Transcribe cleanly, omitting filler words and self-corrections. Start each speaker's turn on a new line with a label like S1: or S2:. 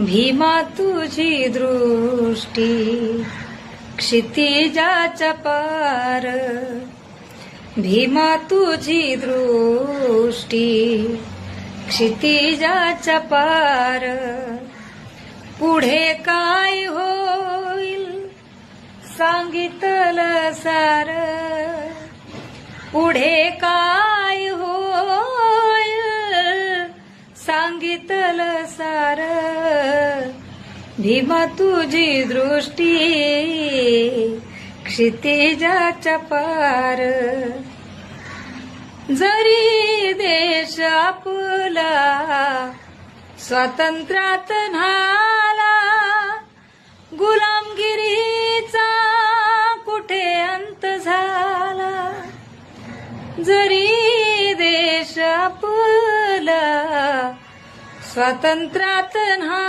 S1: भीमा तुझी दृष्टी क्षितिजाच्या पार, भीमा तुझी दृष्टी क्षितिजाच्या पार, पुढे काय होईल सांगितलं सार, पुढे काय होईल सांगितलं सार, भीमा तुझी दृष्टी क्षितिजाच्या पार, जरी देश आपला स्वातंत्र्यात न्हाला, गुलामगिरीचा कुठे अंत झाला, जरी देश आपला स्वातंत्र्यात न्हाला.